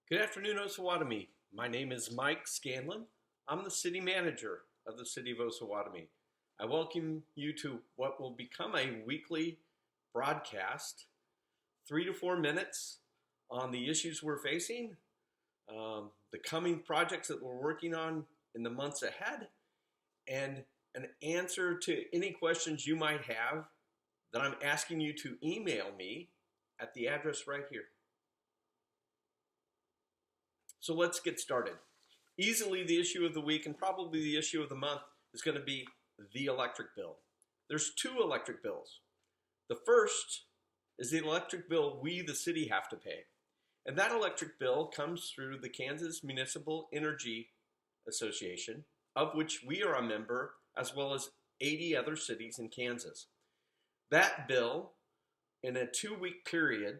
Good afternoon, Osawatomie. My name is Mike Scanlon. I'm the city manager of the City of Osawatomie. I welcome you to what will become a weekly broadcast, 3 to 4 minutes on the issues we're facing, the coming projects that we're working on in the months ahead, and an answer to any questions you might have that I'm asking you to email me at the address right here. So let's get started. Easily the issue of the week and probably the issue of the month is going to be the electric bill. There's two electric bills. The first is the electric bill we, the city, have to pay. And that electric bill comes through the Kansas Municipal Energy Association, of which we are a member, as well as 80 other cities in Kansas. That bill, in a 2-week period,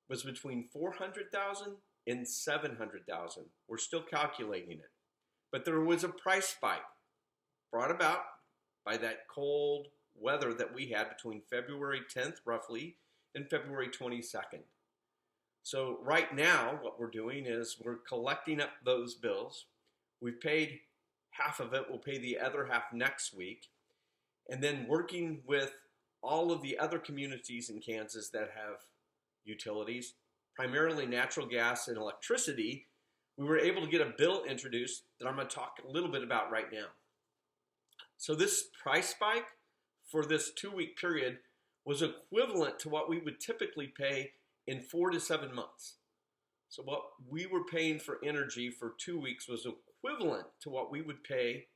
was between $400,000 and $700,000. We're still calculating it. But there was a price spike brought about by that cold weather that we had between February 10th, roughly, and February 22nd. So right now, what we're doing is we're collecting up those bills. We've paid half of it. We'll pay the other half next week. And then working with all of the other communities in Kansas that have utilities, primarily natural gas and electricity, we were able to get a bill introduced that I'm going to talk a little bit about right now. So this price spike for this 2-week period was equivalent to what we would typically pay in 4 to 7 months. So what we were paying for energy for 2 weeks was equivalent to what we would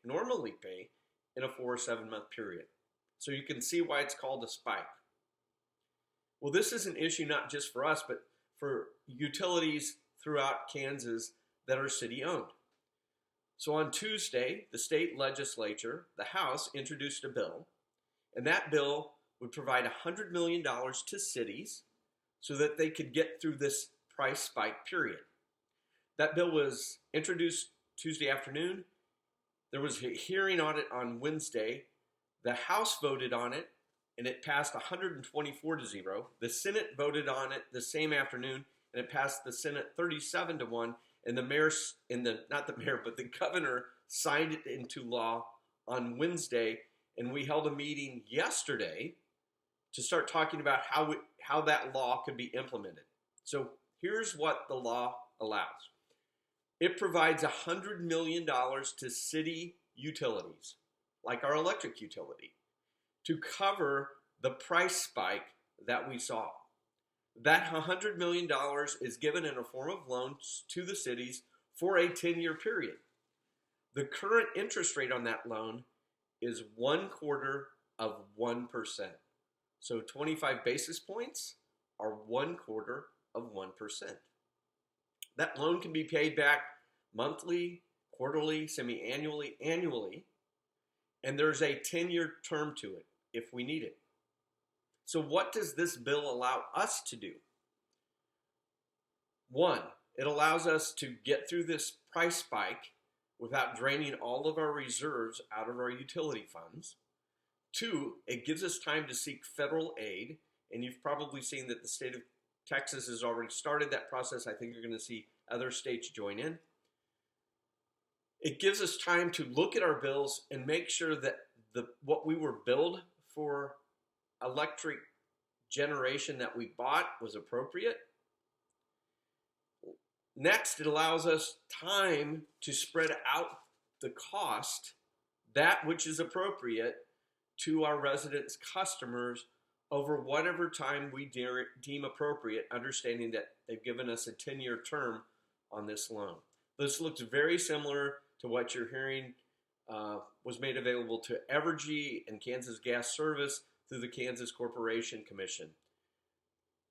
normally pay in a 4 or 7 month period. So you can see why it's called a spike. Well, this is an issue not just for us, but for utilities throughout Kansas that are city-owned. So on Tuesday, the state legislature, the House, introduced a bill, and that bill would provide $100 million to cities so that they could get through this price spike period. That bill was introduced Tuesday afternoon. There was a hearing on it on Wednesday. The House voted on it, and it passed 124 to 0. The Senate voted on it the same afternoon, and it passed the Senate 37 to 1. And the governor signed it into law on Wednesday. And we held a meeting yesterday to start talking about how that law could be implemented. So here's what the law allows. It provides $100 million to city utilities, like our electric utility, to cover the price spike that we saw. That $100 million is given in a form of loans to the cities for a 10-year period. The current interest rate on that loan is 0.25%. So 25 basis points are 0.25%. That loan can be paid back monthly, quarterly, semi-annually, annually, and there's a 10-year term to it if we need it. So what does this bill allow us to do? One, it allows us to get through this price spike without draining all of our reserves out of our utility funds. Two, it gives us time to seek federal aid, and you've probably seen that the state of Texas has already started that process. I think you're going to see other states join in. It gives us time to look at our bills and make sure that what we were billed for electric generation that we bought was appropriate. Next, it allows us time to spread out the cost, that which is appropriate, to our residents' customers over whatever time we deem appropriate, understanding that they've given us a 10-year term on this loan. This looks very similar to what you're hearing was made available to Evergy and Kansas Gas Service through the Kansas Corporation Commission.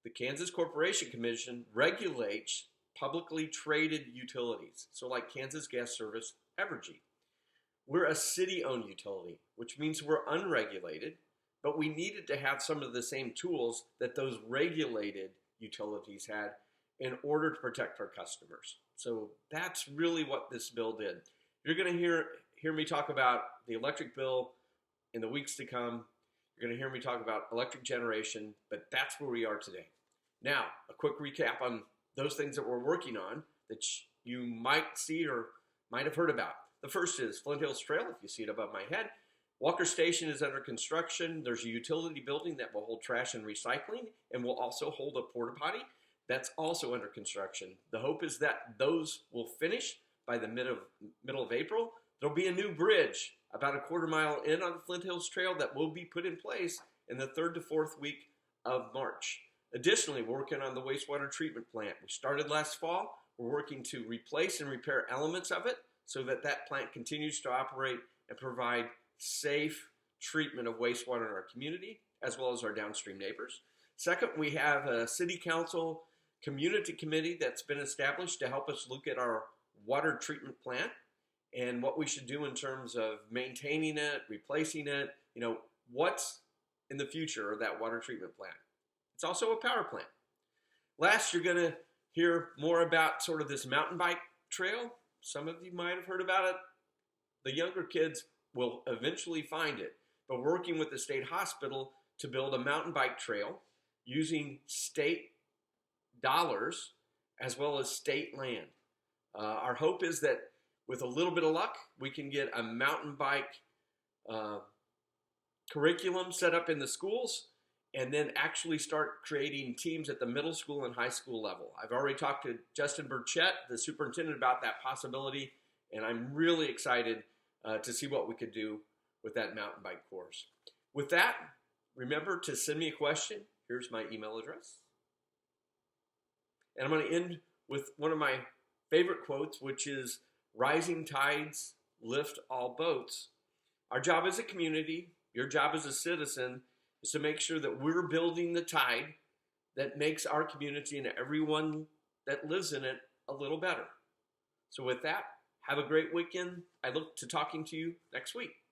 The Kansas Corporation Commission regulates publicly traded utilities, so like Kansas Gas Service, Evergy. We're a city-owned utility, which means we're unregulated, but we needed to have some of the same tools that those regulated utilities had in order to protect our customers. So that's really what this bill did. You're going to hear me talk about the electric bill in the weeks to come. You're going to hear me talk about electric generation, but that's where we are today. Now, a quick recap on those things that we're working on that you might see or might have heard about. The first is Flint Hills Trail, if you see it above my head. Walker Station is under construction. There's a utility building that will hold trash and recycling and will also hold a porta potty. That's also under construction. The hope is that those will finish by the middle of April. There'll be a new bridge about a quarter mile in on the Flint Hills Trail that will be put in place in the 3rd to 4th week of March. Additionally, we're working on the wastewater treatment plant. We started last fall. We're working to replace and repair elements of it so that that plant continues to operate and provide safe treatment of wastewater in our community, as well as our downstream neighbors. Second, we have a city council community committee that's been established to help us look at our water treatment plant and what we should do in terms of maintaining it, replacing it, what's in the future of that water treatment plant. It's also a power plant. Last, you're going to hear more about sort of this mountain bike trail. Some of you might have heard about it. The younger kids will eventually find it. But we're working with the state hospital to build a mountain bike trail using state dollars as well as state land. Our hope is that with a little bit of luck, we can get a mountain bike curriculum set up in the schools and then actually start creating teams at the middle school and high school level. I've already talked to Justin Burchett, the superintendent, about that possibility, and I'm really excited to see what we could do with that mountain bike course. With that, remember to send me a question. Here's my email address. And I'm going to end with one of my favorite quotes, which is, "Rising tides lift all boats." Our job as a community, your job as a citizen, is to make sure that we're building the tide that makes our community and everyone that lives in it a little better. So with that, have a great weekend. I look to talking to you next week.